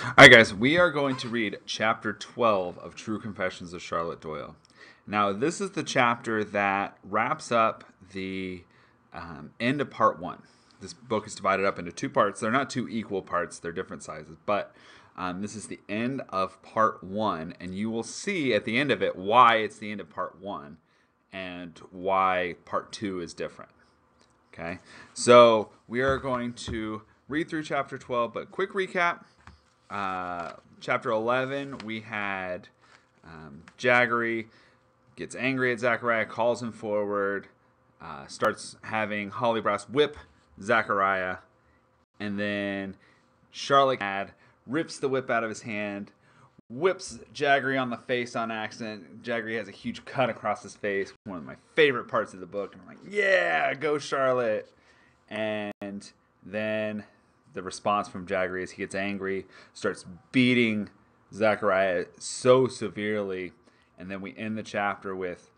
All right, guys, we are going to read chapter 12 of True Confessions of Charlotte Doyle. Now, this is the chapter that wraps up the end of part one. This book is divided up into two parts. They're not two equal parts, they're different sizes, but this is the end of part one, and you will see at the end of it why it's the end of part one and why part two is different. Okay, so we are going to read through chapter 12, but quick recap. Chapter 11, we had Jaggery gets angry at Zachariah, calls him forward, starts having Hollybrass whip Zachariah, and then Charlotte rips the whip out of his hand, whips Jaggery on the face on accident. Jaggery has a huge cut across his face, one of my favorite parts of the book. And I'm like, yeah, go Charlotte. And then the response from Jaggery is he gets angry, starts beating Zachariah so severely, and then we end the chapter with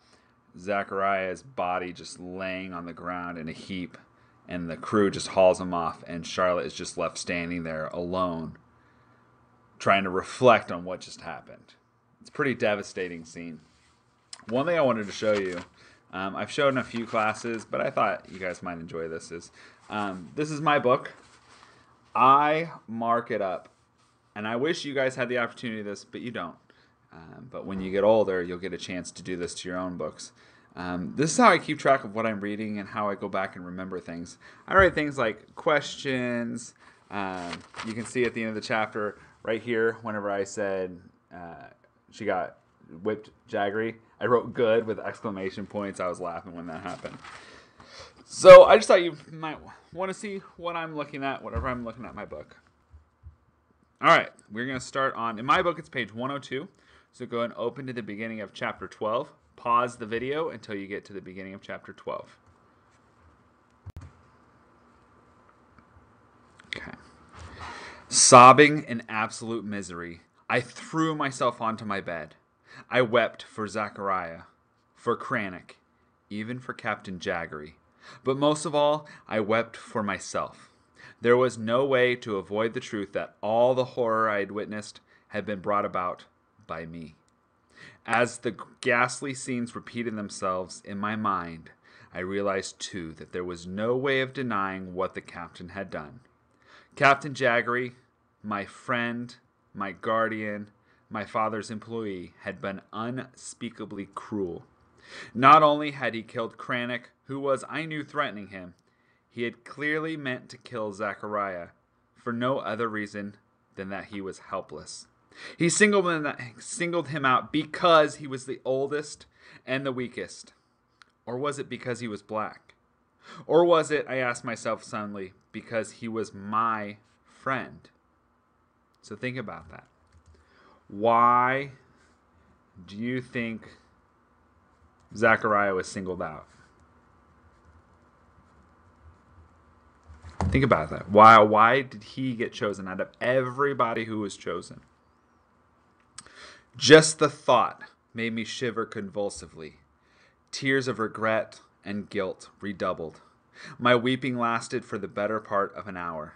Zachariah's body just laying on the ground in a heap, and the crew just hauls him off, and Charlotte is just left standing there alone, trying to reflect on what just happened. It's a pretty devastating scene. One thing I wanted to show you, I've shown in a few classes, but I thought you guys might enjoy this, is this is my book. I mark it up, and I wish you guys had the opportunity of this, but you don't. But when you get older, you'll get a chance to do this to your own books. This is how I keep track of what I'm reading and how I go back and remember things. I write things like questions. You can see at the end of the chapter right here, whenever I said she got whipped Jaggery, I wrote good with exclamation points. I was laughing when that happened. So I just thought you might want to see what I'm looking at, whatever I'm looking at in my book. All right, we're going to start on, in my book, it's page 102. So go and open to the beginning of chapter 12. Pause the video until you get to the beginning of chapter 12. Okay. Sobbing in absolute misery, I threw myself onto my bed. I wept for Zachariah, for Cranach, even for Captain Jaggery. But most of all, I wept for myself. There was no way to avoid the truth that all the horror I had witnessed had been brought about by me. As the ghastly scenes repeated themselves in my mind, I realized too that there was no way of denying what the captain had done. Captain Jaggery, my friend, my guardian, my father's employee, had been unspeakably cruel. Not only had he killed Cranach, who was, I knew, threatening him, he had clearly meant to kill Zachariah for no other reason than that he was helpless. He singled him out because he was the oldest and the weakest. Or was it because he was black? Or was it, I asked myself suddenly, because he was my friend? So think about that. Why do you think Zachariah was singled out? Think about that. Why did he get chosen out of everybody who was chosen? Just the thought made me shiver convulsively. Tears of regret and guilt redoubled. My weeping lasted for the better part of an hour.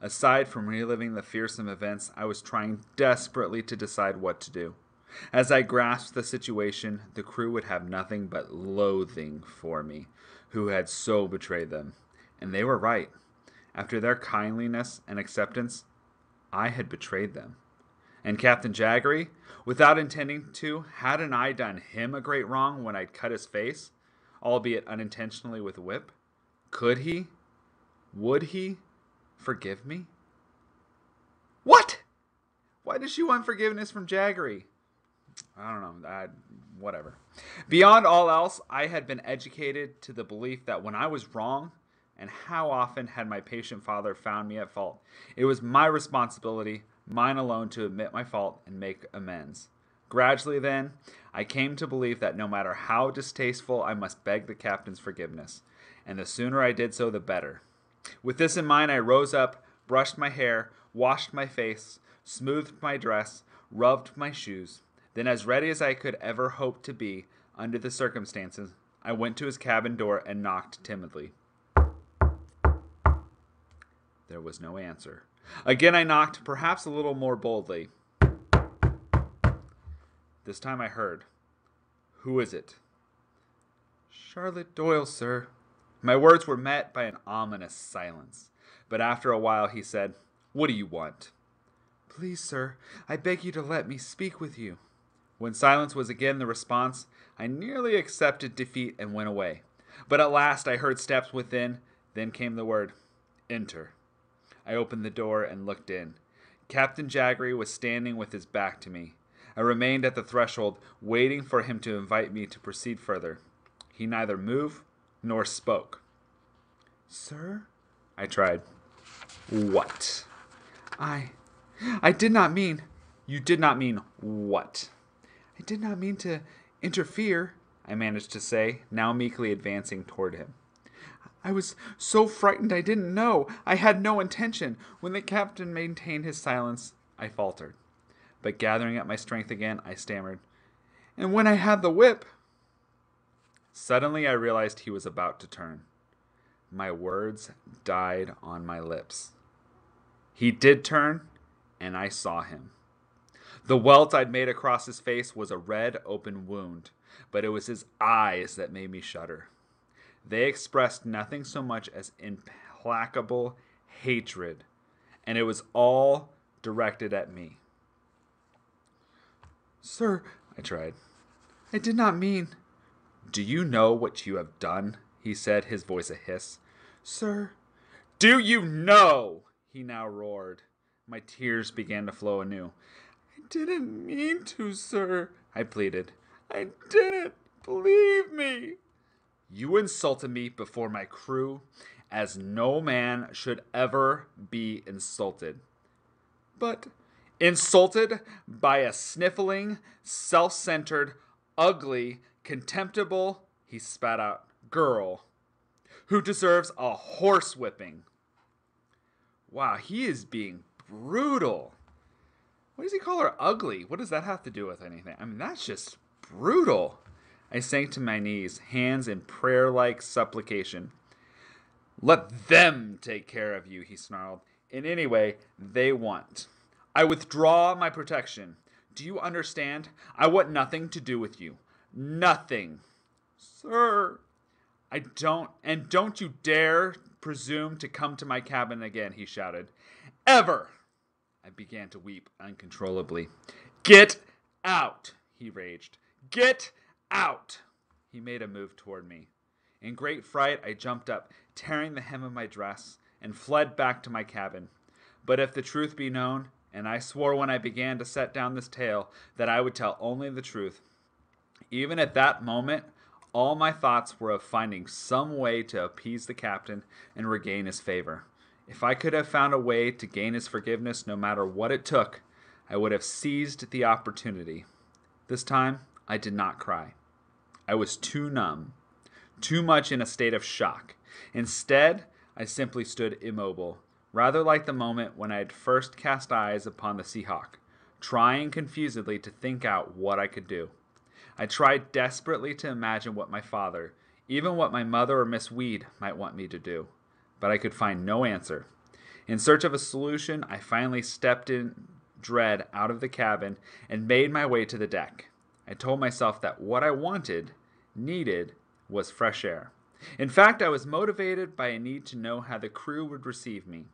Aside from reliving the fearsome events, I was trying desperately to decide what to do. As I grasped the situation, the crew would have nothing but loathing for me, who had so betrayed them. And they were right. After their kindliness and acceptance, I had betrayed them. And Captain Jaggery, without intending to, hadn't I done him a great wrong when I'd cut his face, albeit unintentionally with a whip? Could he? Would he forgive me? What? Why does she want forgiveness from Jaggery? I don't know. Whatever. Beyond all else, I had been educated to the belief that when I was wrong, and how often had my patient father found me at fault, it was my responsibility, mine alone, to admit my fault and make amends. Gradually, then, I came to believe that no matter how distasteful, I must beg the captain's forgiveness, and the sooner I did so, the better. With this in mind, I rose up, brushed my hair, washed my face, smoothed my dress, rubbed my shoes. Then, as ready as I could ever hope to be under the circumstances, I went to his cabin door and knocked timidly. There was no answer. Again I knocked, perhaps a little more boldly. This time I heard. Who is it? Charlotte Doyle, sir. My words were met by an ominous silence. But after a while he said, What do you want? Please, sir, I beg you to let me speak with you. When silence was again the response, I nearly accepted defeat and went away. But at last I heard steps within, then came the word, Enter. I opened the door and looked in. Captain Jaggery was standing with his back to me. I remained at the threshold, waiting for him to invite me to proceed further. He neither moved nor spoke. Sir? I tried. What? I did not mean... You did not mean what? I did not mean to interfere, I managed to say, now meekly advancing toward him. I was so frightened I didn't know. I had no intention. When the captain maintained his silence, I faltered. But gathering up my strength again, I stammered, And when I had the whip... Suddenly I realized he was about to turn. My words died on my lips. He did turn, and I saw him. The welt I'd made across his face was a red, open wound, but it was his eyes that made me shudder. They expressed nothing so much as implacable hatred, and it was all directed at me. Sir, I tried, I did not mean... Do you know what you have done? He said, his voice a hiss. Sir, do you know? He now roared. My tears began to flow anew. I didn't mean to, sir, I pleaded. I didn't. Believe me. You insulted me before my crew, as no man should ever be insulted. But insulted by a sniffling, self-centered, ugly, contemptible, he spat out, girl, who deserves a horsewhipping. Wow, he is being brutal. Why does he call her ugly? What does that have to do with anything? I mean, that's just brutal. I sank to my knees, hands in prayer-like supplication. Let them take care of you, he snarled, in any way they want. I withdraw my protection. Do you understand? I want nothing to do with you. Nothing. Sir, don't you dare presume to come to my cabin again, he shouted. Ever! I began to weep uncontrollably. Get out, he raged. Get out! He made a move toward me. In great fright, I jumped up, tearing the hem of my dress, and fled back to my cabin. But if the truth be known, and I swore when I began to set down this tale that I would tell only the truth, even at that moment, all my thoughts were of finding some way to appease the captain and regain his favor. If I could have found a way to gain his forgiveness, no matter what it took, I would have seized the opportunity. This time, I did not cry. I was too numb, too much in a state of shock. Instead, I simply stood immobile, rather like the moment when I had first cast eyes upon the Seahawk, trying confusedly to think out what I could do. I tried desperately to imagine what my father, even what my mother or Miss Weed, might want me to do, but I could find no answer. In search of a solution, I finally stepped in dread out of the cabin and made my way to the deck. I told myself that what I needed, was fresh air. In fact, I was motivated by a need to know how the crew would receive me.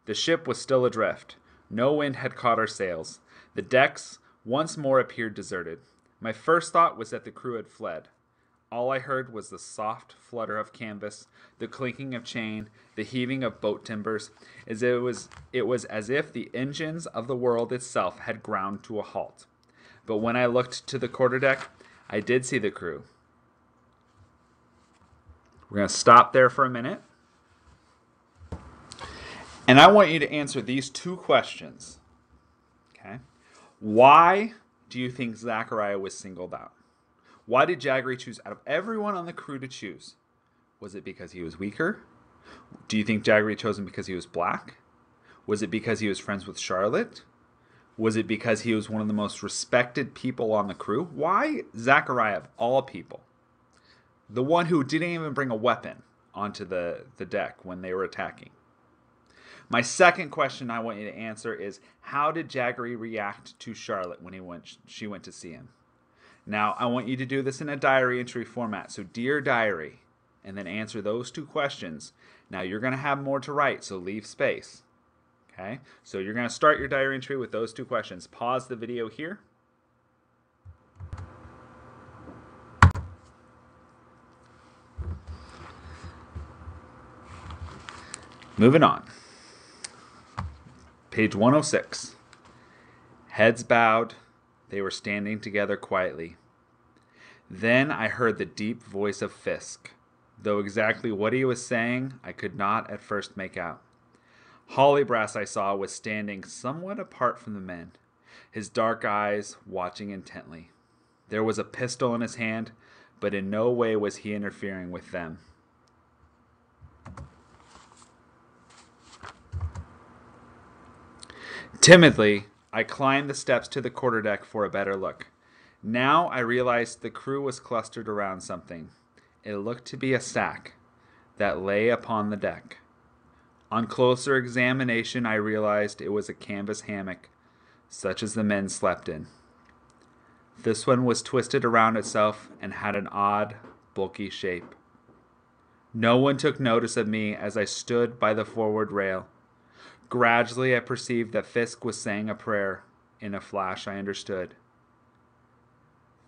The ship was still adrift. No wind had caught our sails. The decks once more appeared deserted. My first thought was that the crew had fled. All I heard was the soft flutter of canvas, the clinking of chain, the heaving of boat timbers, as it was as if the engines of the world itself had ground to a halt. But when I looked to the quarterdeck, I did see the crew. We're going to stop there for a minute. And I want you to answer these two questions. Okay? Why do you think Zachariah was singled out? Why did Jaggery choose out of everyone on the crew to choose? Was it because he was weaker? Do you think Jaggery chose him because he was black? Was it because he was friends with Charlotte? Was it because he was one of the most respected people on the crew? Why Zachariah of all people? The one who didn't even bring a weapon onto the deck when they were attacking. My second question I want you to answer is, how did Jaggery react to Charlotte when she went to see him? Now, I want you to do this in a diary entry format. So, dear diary, and then answer those two questions. Now, you're going to have more to write, so leave space. Okay? So, you're going to start your diary entry with those two questions. Pause the video here. Moving on. Page 106. Heads bowed, they were standing together quietly. Then I heard the deep voice of Fisk, though exactly what he was saying I could not at first make out. Hollybrass, I saw, was standing somewhat apart from the men, his dark eyes watching intently. There was a pistol in his hand, but in no way was he interfering with them. Timidly, I climbed the steps to the quarterdeck for a better look. Now I realized the crew was clustered around something. It looked to be a sack that lay upon the deck. On closer examination, I realized it was a canvas hammock, such as the men slept in. This one was twisted around itself and had an odd, bulky shape. No one took notice of me as I stood by the forward rail. Gradually, I perceived that Fisk was saying a prayer. In a flash, I understood.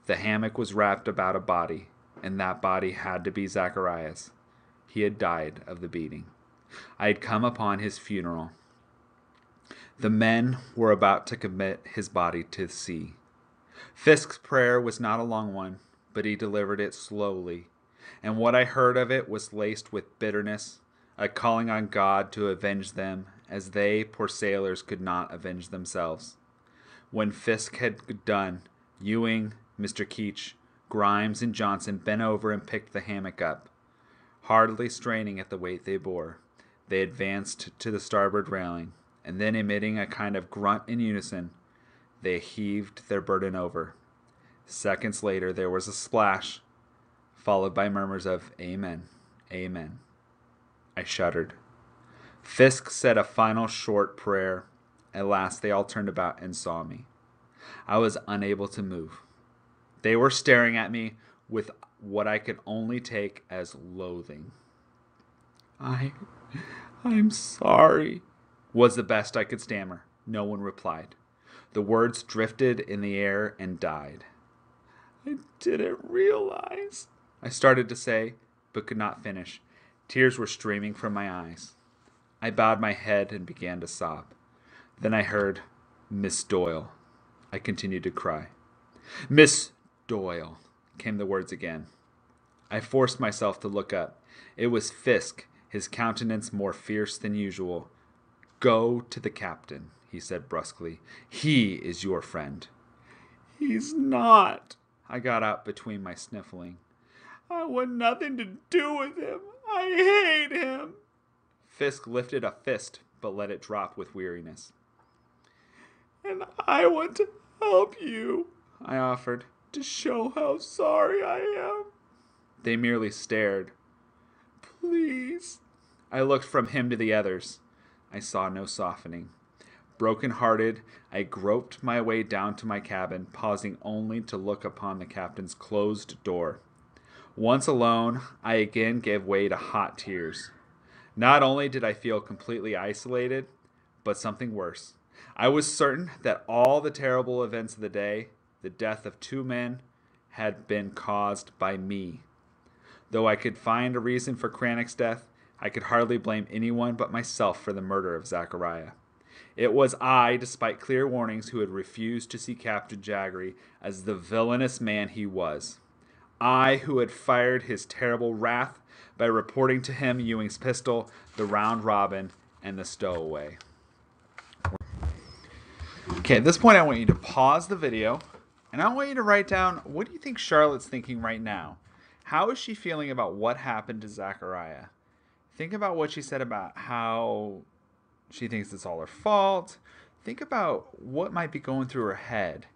The hammock was wrapped about a body, and that body had to be Zachariah's. He had died of the beating. I had come upon his funeral. The men were about to commit his body to the sea. Fisk's prayer was not a long one, but he delivered it slowly, and what I heard of it was laced with bitterness, a calling on God to avenge them, as they, poor sailors, could not avenge themselves. When Fisk had done, Ewing, Mr. Keach, Grimes, and Johnson bent over and picked the hammock up. Hardly straining at the weight they bore, they advanced to the starboard railing, and then emitting a kind of grunt in unison, they heaved their burden over. Seconds later there was a splash, followed by murmurs of "Amen, Amen." I shuddered. Fisk said a final short prayer. At last they all turned about and saw me. I was unable to move. They were staring at me with what I could only take as loathing. I'm sorry, was the best I could stammer. No one replied. The words drifted in the air and died. I didn't realize, I started to say, but could not finish. Tears were streaming from my eyes. I bowed my head and began to sob. Then I heard, "Miss Doyle." I continued to cry. "Miss Doyle," came the words again. I forced myself to look up. It was Fisk, his countenance more fierce than usual. "Go to the captain," he said brusquely. "He is your friend." "He's not," I got out between my sniffling. "I want nothing to do with him. I hate him." Fisk lifted a fist, but let it drop with weariness. "And I want to help you," I offered, "to show how sorry I am." They merely stared. "Please." I looked from him to the others. I saw no softening. Broken-hearted, I groped my way down to my cabin, pausing only to look upon the captain's closed door. Once alone, I again gave way to hot tears. Not only did I feel completely isolated, but something worse. I was certain that all the terrible events of the day, the death of 2 men, had been caused by me. Though I could find a reason for Cranach's death, I could hardly blame anyone but myself for the murder of Zachariah. It was I, despite clear warnings, who had refused to see Captain Jaggery as the villainous man he was. I who had fired his terrible wrath by reporting to him Ewing's pistol, the round robin, and the stowaway. Okay, at this point I want you to pause the video, and I want you to write down, what do you think Charlotte's thinking right now? How is she feeling about what happened to Zachariah? Think about what she said about how she thinks it's all her fault. Think about what might be going through her head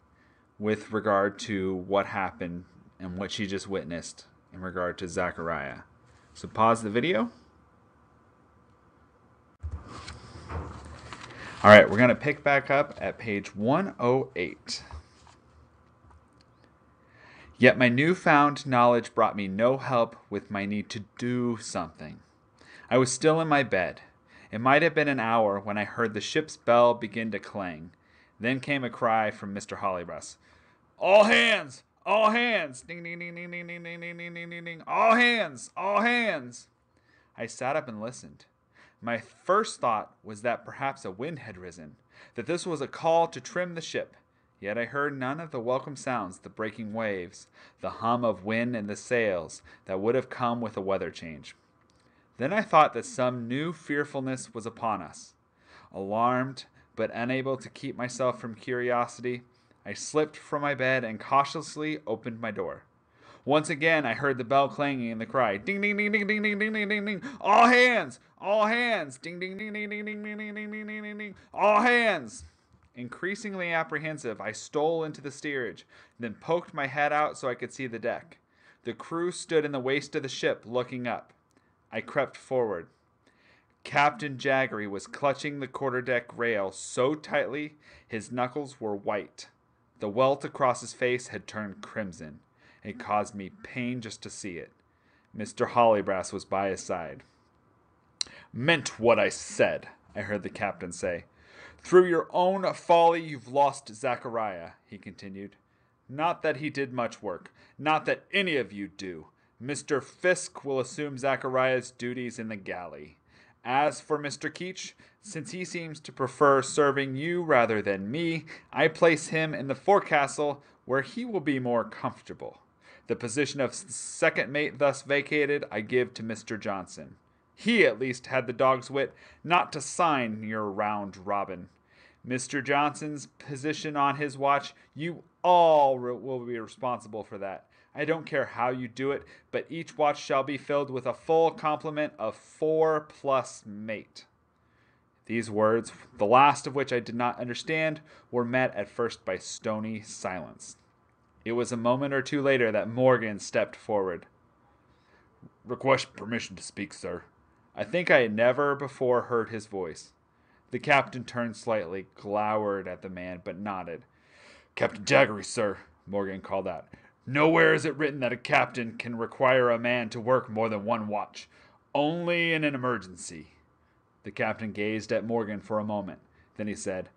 with regard to what happened and what she just witnessed in regard to Zachariah. So pause the video. All right, we're going to pick back up at page 108. Yet my newfound knowledge brought me no help with my need to do something. I was still in my bed. It might have been an hour when I heard the ship's bell begin to clang. Then came a cry from Mr. Hollybreast. All hands! All hands! Ding, ding, ding, ding, ding, ding, ding, ding, ding, ding, ding, ding. All hands! All hands! I sat up and listened. My first thought was that perhaps a wind had risen, that this was a call to trim the ship. Yet I heard none of the welcome sounds, the breaking waves, the hum of wind in the sails that would have come with a weather change. Then I thought that some new fearfulness was upon us. Alarmed, but unable to keep myself from curiosity, I slipped from my bed and cautiously opened my door. Once again I heard the bell clanging and the cry, ding ding ding ding ding ding ding ding ding ding, all hands, all hands, ding ding ding ding ding ding ding ding ding ding ding ding, all hands. Increasingly apprehensive, I stole into the steerage, then poked my head out so I could see the deck. The crew stood in the waist of the ship, looking up. I crept forward. Captain Jaggery was clutching the quarterdeck rail so tightly his knuckles were white. The welt across his face had turned crimson. It caused me pain just to see it. Mr. Hollybreast was by his side. Meant what I said, I heard the captain say. Through your own folly you've lost Zachariah, he continued. Not that he did much work. Not that any of you do. Mr. Fisk will assume Zachariah's duties in the galley. As for Mr. Keach, since he seems to prefer serving you rather than me, I place him in the forecastle where he will be more comfortable. The position of second mate thus vacated I give to Mr. Johnson. He at least had the dog's wit not to sign your round robin. Mr. Johnson's position on his watch, you all will be responsible for that. I don't care how you do it, but each watch shall be filled with a full complement of 4 plus mate. These words, the last of which I did not understand, were met at first by stony silence. It was a moment or two later that Morgan stepped forward. Request permission to speak, sir. I think I had never before heard his voice. The captain turned slightly, glowered at the man, but nodded. Captain Jaggery, sir, Morgan called out. Nowhere is it written that a captain can require a man to work more than one watch. Only in an emergency. The captain gazed at Morgan for a moment. Then he said,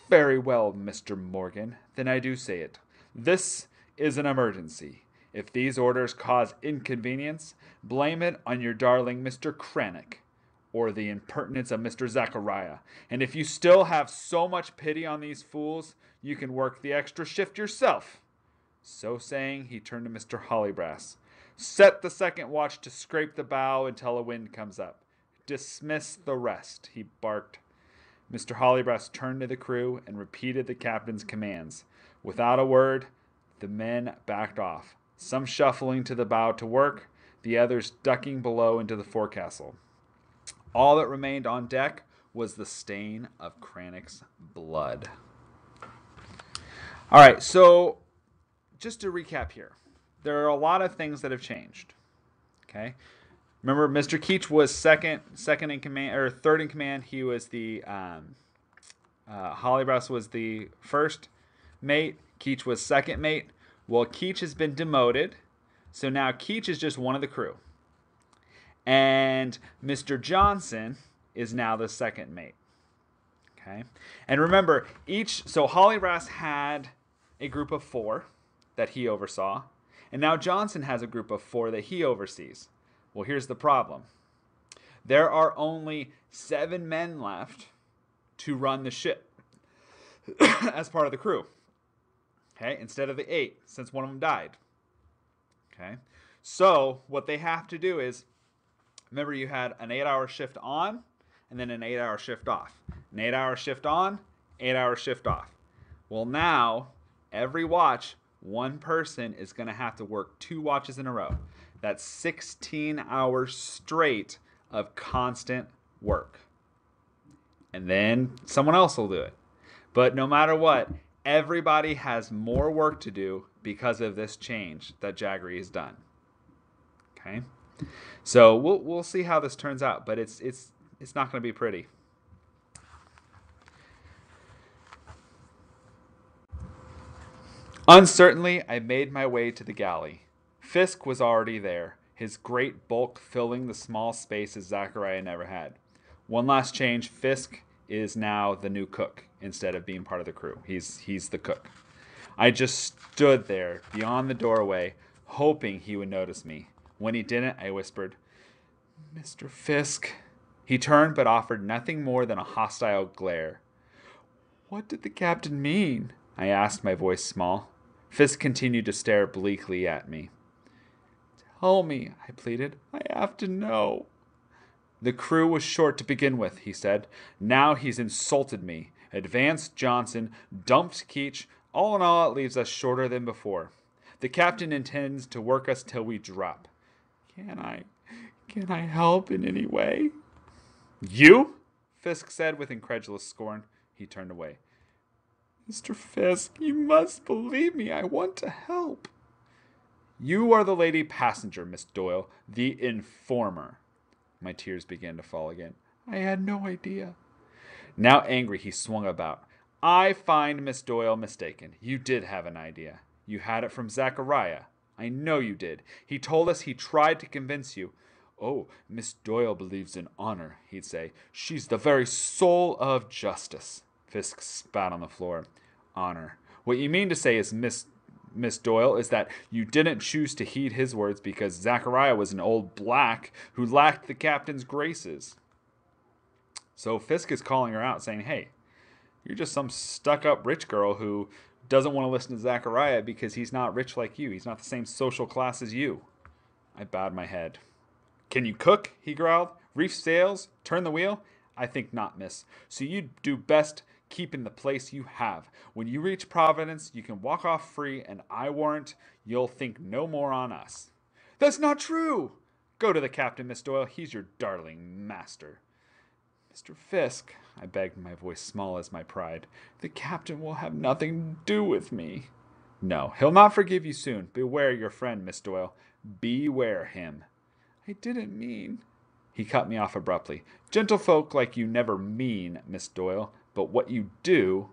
Very well, Mr. Morgan. Then I do say it. This is an emergency. If these orders cause inconvenience, blame it on your darling Mr. Cranach, or the impertinence of Mr. Zachariah. And if you still have so much pity on these fools, you can work the extra shift yourself. So saying, he turned to Mr. Hollybreast. Set the second watch to scrape the bow until a wind comes up. Dismiss the rest, he barked. Mr. Hollybreast turned to the crew and repeated the captain's commands. Without a word, the men backed off, some shuffling to the bow to work, the others ducking below into the forecastle. All that remained on deck was the stain of Cranach's blood. All right, so just to recap here, there are a lot of things that have changed. Okay, remember, Mr. Keach was second in command, or third in command. He was the Hollybreast was the first mate. Keach was second mate. Well, Keach has been demoted, so now Keach is just one of the crew, and Mr. Johnson is now the second mate. Okay, and remember, so Hollybreast had a group of 4 that he oversaw, and now Johnson has a group of 4 that he oversees. Well, here's the problem. There are only 7 men left to run the ship as part of the crew. Okay, instead of the 8, since one of them died. Okay, so what they have to do is, remember you had an 8-hour shift on, and then an 8-hour shift off. An 8-hour shift on, 8-hour shift off. Well, now, every watch, one person is going to have to work 2 watches in a row. That's 16 hours straight of constant work. And then someone else will do it. But no matter what, everybody has more work to do because of this change that Jaggery has done. Okay? So we'll see how this turns out, but it's not going to be pretty. Uncertainly, I made my way to the galley. Fisk was already there, his great bulk filling the small spaces Zachariah never had. One last change, Fisk is now the new cook instead of being part of the crew. He's the cook. I just stood there beyond the doorway, hoping he would notice me. When he didn't, I whispered, "Mr. Fisk." He turned but offered nothing more than a hostile glare. "What did the captain mean?" I asked, my voice small. Fisk continued to stare bleakly at me. "Tell me," I pleaded. "I have to know." "The crew was short to begin with," he said. "Now he's insulted me. Advanced Johnson, dumped Keach. All in all, it leaves us shorter than before. The captain intends to work us till we drop. Can I help in any way?" "You?" Fisk said with incredulous scorn. He turned away. "Mr. Fisk, you must believe me. I want to help." "You are the lady passenger, Miss Doyle, the informer." My tears began to fall again. "I had no idea." Now angry, he swung about. "I find Miss Doyle mistaken. You did have an idea. You had it from Zachariah. I know you did. He told us he tried to convince you. 'Oh, Miss Doyle believes in honor,' he'd say. 'She's the very soul of justice.'" Fisk spat on the floor. "Honor. What you mean to say is, Miss Doyle, is that you didn't choose to heed his words because Zachariah was an old black who lacked the captain's graces." So Fisk is calling her out, saying, "Hey, you're just some stuck-up rich girl who doesn't want to listen to Zachariah because he's not rich like you. He's not the same social class as you." I bowed my head. "Can you cook?" he growled. "Reef sails? Turn the wheel?" "I think not, miss. So you'd do best keeping the place you have. When you reach Providence, you can walk off free, and I warrant you'll think no more on us." "That's not true!" "Go to the captain, Miss Doyle. He's your darling master." "Mr. Fisk," I begged, my voice small as my pride, "the captain will have nothing to do with me." "No, he'll not forgive you soon. Beware your friend, Miss Doyle. Beware him." "I didn't mean—" He cut me off abruptly. "Gentlefolk like you never mean, Miss Doyle, but what you do—"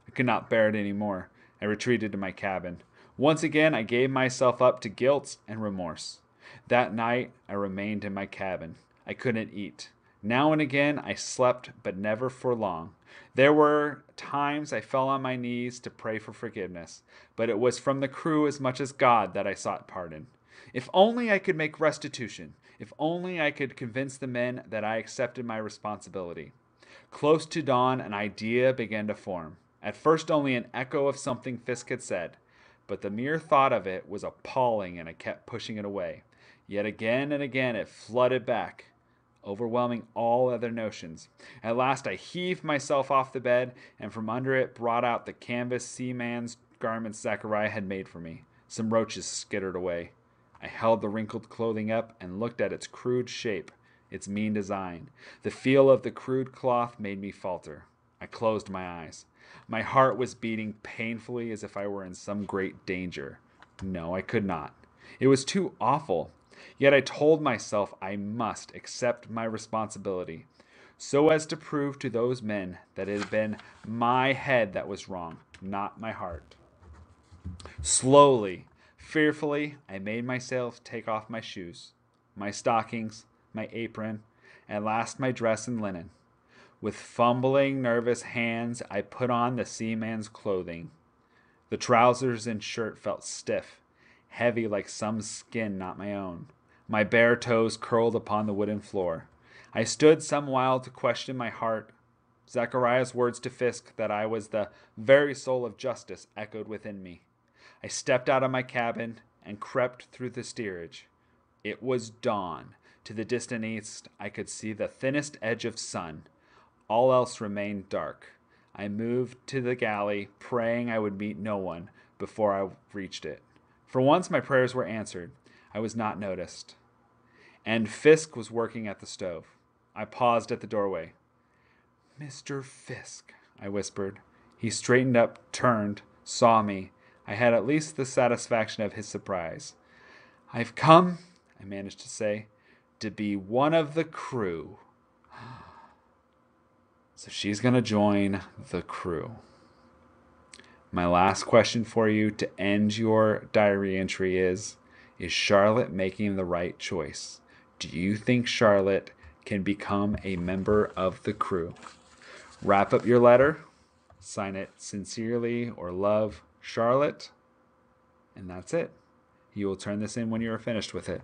I could not bear it any more. I retreated to my cabin. Once again, I gave myself up to guilt and remorse. That night, I remained in my cabin. I couldn't eat. Now and again, I slept, but never for long. There were times I fell on my knees to pray for forgiveness, but it was from the crew as much as God that I sought pardon. If only I could make restitution. If only I could convince the men that I accepted my responsibility. Close to dawn, an idea began to form. At first only an echo of something Fisk had said, but the mere thought of it was appalling and I kept pushing it away. Yet again and again it flooded back, overwhelming all other notions. At last I heaved myself off the bed, and from under it brought out the canvas seaman's garments Zachariah had made for me. Some roaches skittered away. I held the wrinkled clothing up and looked at its crude shape, its mean design. The feel of the crude cloth made me falter. I closed my eyes. My heart was beating painfully as if I were in some great danger. No, I could not. It was too awful. Yet I told myself I must accept my responsibility, so as to prove to those men that it had been my head that was wrong, not my heart. Slowly, fearfully, I made myself take off my shoes, my stockings, my apron, and last my dress and linen. With fumbling, nervous hands, I put on the seaman's clothing. The trousers and shirt felt stiff, heavy like some skin not my own. My bare toes curled upon the wooden floor. I stood some while to question my heart. Zachariah's words to Fisk that I was the very soul of justice echoed within me. I stepped out of my cabin and crept through the steerage. It was dawn. To the distant east, I could see the thinnest edge of sun. All else remained dark. I moved to the galley, praying I would meet no one before I reached it. For once my prayers were answered. I was not noticed. And Fisk was working at the stove. I paused at the doorway. "Mr. Fisk," I whispered. He straightened up, turned, saw me. I had at least the satisfaction of his surprise. "I've come," I managed to say, "to be one of the crew." So she's going to join the crew. My last question for you to end your diary entry is Charlotte making the right choice? Do you think Charlotte can become a member of the crew? Wrap up your letter, sign it sincerely or love Charlotte, and that's it. You will turn this in when you are finished with it.